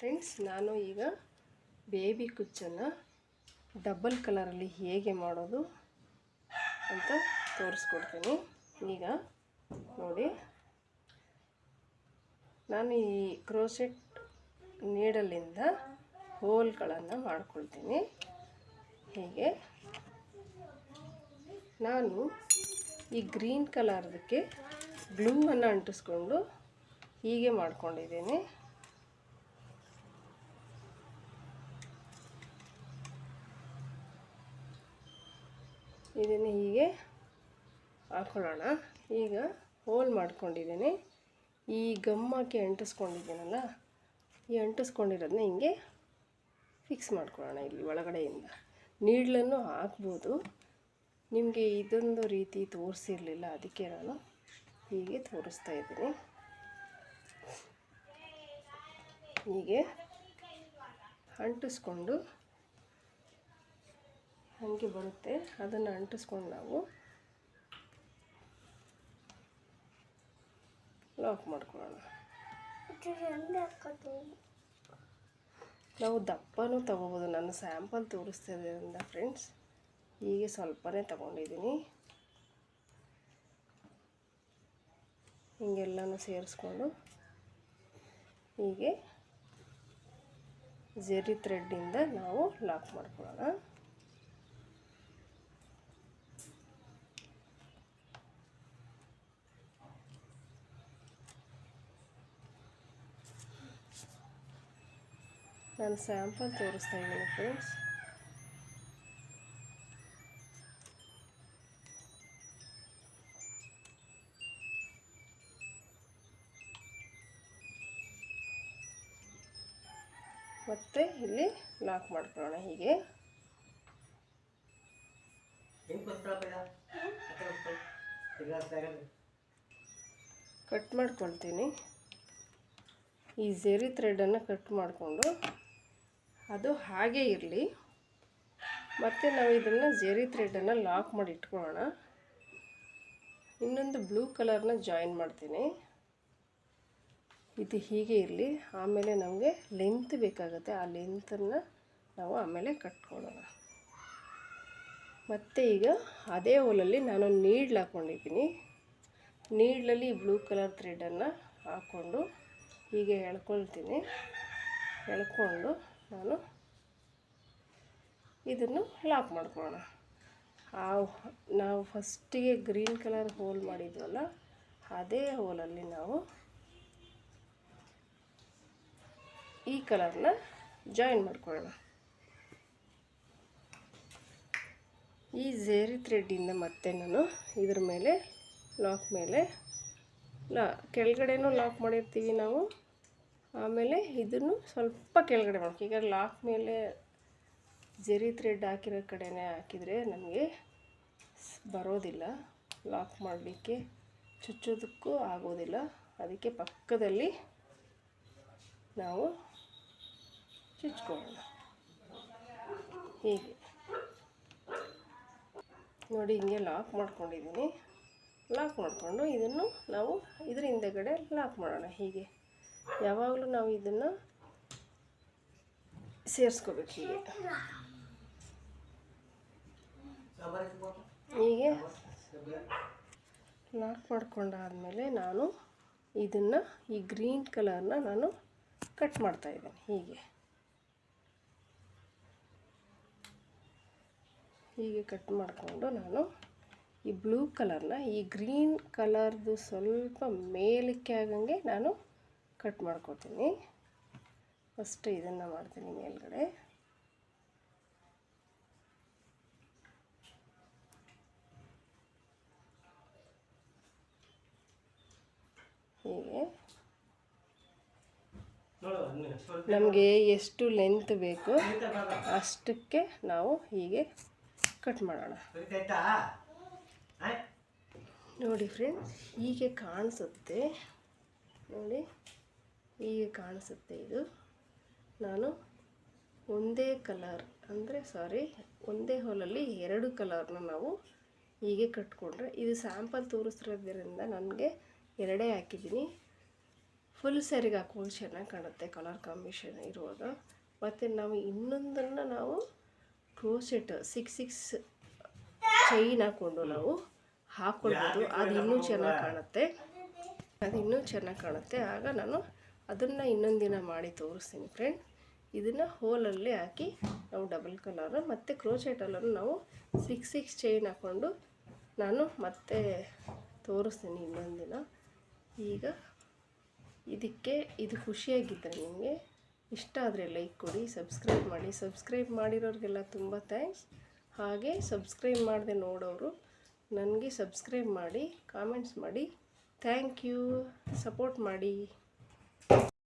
Friends, ನಾನು ಈಗ baby ಕುಚ್ಚನ್ನು double ಕಲರಲ್ಲಿ ಹೇಗೆ ಮಾಡೋದು ಅಂತ ತೋರಿಸ್ಕೊಡ್ತೀನಿ. ಈಗ ನೋಡಿ, ನಾನು ಈ ಕ್ರೋಶೆಟ್ ನೀಡಲಿಂದ ಹೋಲ್ಗಳನ್ನು ಮಾಡ್ಕೊಳ್ತೀನಿ. ಹೀಗೆ ನಾನು ಈ ಗ್ರೀನ್ ಕಲರ್ದಕ್ಕೆ ಗ್ಲೂವನ್ನು ಅಂಟಿಸ್ಕೊಂಡು ಹೀಗೆ ಮಾಡ್ಕೊಂಡಿದ್ದೀನಿ. ಇದನ್ನು ಹೀಗೆ ಹಾಕೊಳ್ಳೋಣ. ಈಗ ಹೋಲ್ ಮಾಡ್ಕೊಂಡಿದ್ದೀನಿ. ಈ ಗಮ್ಮಾಕಿ ಅಂಟಿಸ್ಕೊಂಡಿದ್ದೀನಲ್ಲ, ಈ ಅಂಟಿಸ್ಕೊಂಡಿರೋದನ್ನ ಹಿಂಗೆ ಫಿಕ್ಸ್ ಮಾಡ್ಕೊಳ್ಳೋಣ. ಇಲ್ಲಿ ಒಳಗಡೆಯಿಂದ ನೀಡ್ಲನ್ನು ಹಾಕ್ಬೋದು. ನಿಮಗೆ ಇದೊಂದು ರೀತಿ ತೋರಿಸಿರಲಿಲ್ಲ, ಅದಕ್ಕೆ ನಾನು ಹೀಗೆ ತೋರಿಸ್ತಾ ಇದ್ದೀನಿ. ಹೀಗೆ ಅಂಟಿಸ್ಕೊಂಡು ಹಾಗೆ ಬರುತ್ತೆ, ಅದನ್ನು ಅಂಟಿಸ್ಕೊಂಡು ನಾವು ಲಾಕ್ ಮಾಡ್ಕೊಳ್ಳೋಣ. ನಾವು ದಪ್ಪನೂ ತಗೋಬೋದು. ನಾನು ಸ್ಯಾಂಪಲ್ ತೋರಿಸ್ತಿದ್ದರಿಂದ ಫ್ರೆಂಡ್ಸ್ ಹೀಗೆ ಸ್ವಲ್ಪನೇ ತಗೊಂಡಿದ್ದೀನಿ. ಹಿಂಗೆಲ್ಲನೂ ಸೇರಿಸ್ಕೊಂಡು ಹೀಗೆ ಜೆರಿ ಥ್ರೆಡ್ಡಿಂದ ನಾವು ಲಾಕ್ ಮಾಡ್ಕೊಳ್ಳೋಣ. ನಾನು ಸ್ಯಾಂಪಲ್ ತೋರಿಸ್ತಾ ಇದ್ದೀನಿ ಫ್ರೆಂಡ್ಸ್. ಮತ್ತೆ ಇಲ್ಲಿ ಲಾಕ್ ಮಾಡ್ಕೊಳ್ಳೋಣ. ಹೀಗೆ ಕಟ್ ಮಾಡ್ಕೊಳ್ತೀನಿ. ಈ ಜೆರಿ ಥ್ರೆಡನ್ನು ಕಟ್ ಮಾಡಿಕೊಂಡು ಅದು ಹಾಗೇ ಇರಲಿ. ಮತ್ತು ನಾವು ಇದನ್ನು ಜೆರಿ ಥ್ರೆಡನ್ನು ಲಾಕ್ ಮಾಡಿ ಇಟ್ಕೊಳ್ಳೋಣ. ಇನ್ನೊಂದು ಬ್ಲೂ ಕಲರ್ನ ಜಾಯಿನ್ ಮಾಡ್ತೀನಿ. ಇದು ಹೀಗೆ ಇರಲಿ. ಆಮೇಲೆ ನಮಗೆ ಲೆಂತ್ ಬೇಕಾಗುತ್ತೆ, ಆ ಲೆಂತನ್ನು ನಾವು ಆಮೇಲೆ ಕಟ್ಕೊಳ್ಳೋಣ. ಮತ್ತು ಈಗ ಅದೇ ಹೋಲಲ್ಲಿ ನಾನು ನೀಡ್ಲ್ ಹಾಕ್ಕೊಂಡಿದ್ದೀನಿ. ನೀಡ್ಲಲ್ಲಿ ಬ್ಲೂ ಕಲರ್ ಥ್ರೆಡನ್ನು ಹಾಕ್ಕೊಂಡು ಹೀಗೆ ಎಳ್ಕೊಳ್ತೀನಿ. ಎಳ್ಕೊಂಡು ನಾನು ಇದನ್ನು ಲಾಕ್ ಮಾಡ್ಕೊಳ್ಳೋಣ. ನಾವು ಫಸ್ಟಿಗೆ ಗ್ರೀನ್ ಕಲರ್ ಹೋಲ್ ಮಾಡಿದ್ವಲ್ಲ, ಅದೇ ಹೋಲಲ್ಲಿ ನಾವು ಈ ಕಲರ್ನ ಜಾಯಿನ್ ಮಾಡ್ಕೊಳ್ಳೋಣ. ಈ ಜೆರಿ ಥ್ರೆಡ್ಡಿಂದ ಮತ್ತೆ ನಾನು ಇದ್ರ ಮೇಲೆ ಲಾಕ್ ಮೇಲೆ ಕೆಳಗಡೆನೂ ಲಾಕ್ ಮಾಡಿರ್ತೀವಿ ನಾವು. ಆಮೇಲೆ ಇದನ್ನು ಸ್ವಲ್ಪ ಕೆಳಗಡೆ ಮಾಡ್ಕೊ. ಈಗ ಲಾಕ್ ಮೇಲೆ ಜೆರಿ ಥ್ರೆಡ್ ಹಾಕಿರೋ ಕಡೆನೇ ಹಾಕಿದರೆ ನಮಗೆ ಬರೋದಿಲ್ಲ, ಲಾಕ್ ಮಾಡಲಿಕ್ಕೆ ಚುಚ್ಚೋದಕ್ಕೂ ಆಗೋದಿಲ್ಲ. ಅದಕ್ಕೆ ಪಕ್ಕದಲ್ಲಿ ನಾವು ಚುಚ್ಕೊಳ್ಳೋಣ. ಹೀಗೆ ನೋಡಿ, ಹಿಂಗೆ ಲಾಕ್ ಮಾಡ್ಕೊಂಡಿದ್ದೀನಿ. ಲಾಕ್ ಮಾಡಿಕೊಂಡು ಇದನ್ನು ನಾವು ಇದರ ಹಿಂದೆಗಡೆ ಲಾಕ್ ಮಾಡೋಣ. ಹೀಗೆ ಯಾವಾಗಲೂ ನಾವು ಇದನ್ನು ಸೇರಿಸ್ಕೋಬೇಕು. ಹೀಗೆ ಲಾಕ್ ಮಾಡ್ಕೊಂಡಾದಮೇಲೆ ನಾನು ಇದನ್ನು ಈ ಗ್ರೀನ್ ಕಲರ್ನ ನಾನು ಕಟ್ ಮಾಡ್ತಾಯಿದ್ದೇನೆ. ಹೀಗೆ ಕಟ್ ಮಾಡಿಕೊಂಡು ನಾನು ಈ ಬ್ಲೂ ಕಲರ್ನ ಈ ಗ್ರೀನ್ ಕಲರ್ದು ಸ್ವಲ್ಪ ಮೇಲಕ್ಕೆ ಆಗಂಗೆ ನಾನು ಕಟ್ ಮಾಡ್ಕೊತೀನಿ. ಫಸ್ಟ್ ಇದನ್ನು ಮಾಡ್ತೀನಿ ಮೇಲ್ಗಡೆ. ಹೀಗೆ ನಮಗೆ ಎಷ್ಟು ಲೆಂತ್ ಬೇಕು ಅಷ್ಟಕ್ಕೆ ನಾವು ಹೀಗೆ ಕಟ್ ಮಾಡೋಣ. ನೋಡಿ ಫ್ರೆಂಡ್ಸ್, ಹೀಗೆ ಕಾಣಿಸುತ್ತೆ. ನೋಡಿ, ಹೀಗೆ ಕಾಣಿಸುತ್ತೆ. ಇದು ನಾನು ಒಂದೇ ಕಲರ್ ಒಂದೇ ಹೋಲಲ್ಲಿ ಎರಡು ಕಲರ್ನ ನಾವು ಹೀಗೆ ಕಟ್ಕೊಂಡ್ರೆ, ಇದು ಸ್ಯಾಂಪಲ್ ತೋರಿಸ್ತಿರೋದ್ರಿಂದ ನನಗೆ ಎರಡೇ ಹಾಕಿದ್ದೀನಿ. ಫುಲ್ ಸ್ಯಾರಿಗೆ ಹಾಕ್ಕೊಂಡು ಚೆನ್ನಾಗಿ ಕಾಣುತ್ತೆ ಕಲರ್ ಕಾಂಬಿನೇಷನ್ ಇರುವಾಗ. ಮತ್ತು ನಾವು ಇನ್ನೊಂದನ್ನು ನಾವು ಕ್ರೋಸೆಟ್ 6 ಚೈನ್ ಹಾಕ್ಕೊಂಡು ನಾವು ಹಾಕ್ಕೊಳ್ಬೋದು. ಅದು ಇನ್ನೂ ಚೆನ್ನಾಗಿ ಕಾಣುತ್ತೆ. ಆಗ ನಾನು ಅದನ್ನು ಇನ್ನೊಂದು ದಿನ ಮಾಡಿ ತೋರಿಸ್ತೀನಿ ಫ್ರೆಂಡ್. ಇದನ್ನು ಹೋಲಲ್ಲಿ ಹಾಕಿ ನಾವು ಡಬಲ್ ಕಲರ್ ಮತ್ತು ಕ್ರೋಚೆಟಲ್ಲೂ ನಾವು 6 ಚೈನ್ ಹಾಕ್ಕೊಂಡು ನಾನು ಮತ್ತೆ ತೋರಿಸ್ತೀನಿ ಇನ್ನೊಂದು ದಿನ. ಈಗ ಇದು ಖುಷಿಯಾಗಿದ್ದರೆ ನಿಮಗೆ ಇಷ್ಟ ಆದರೆ ಲೈಕ್ ಕೊಡಿ, ಸಬ್ಸ್ಕ್ರೈಬ್ ಮಾಡಿ. ಸಬ್ಸ್ಕ್ರೈಬ್ ಮಾಡಿರೋರಿಗೆಲ್ಲ ತುಂಬ ಥ್ಯಾಂಕ್ಸ್. ಹಾಗೆ ಸಬ್ಸ್ಕ್ರೈಬ್ ಮಾಡದೆ ನೋಡೋರು ನನಗೆ ಸಬ್ಸ್ಕ್ರೈಬ್ ಮಾಡಿ, ಕಾಮೆಂಟ್ಸ್ ಮಾಡಿ. ಥ್ಯಾಂಕ್ ಯು, ಸಪೋರ್ಟ್ ಮಾಡಿ.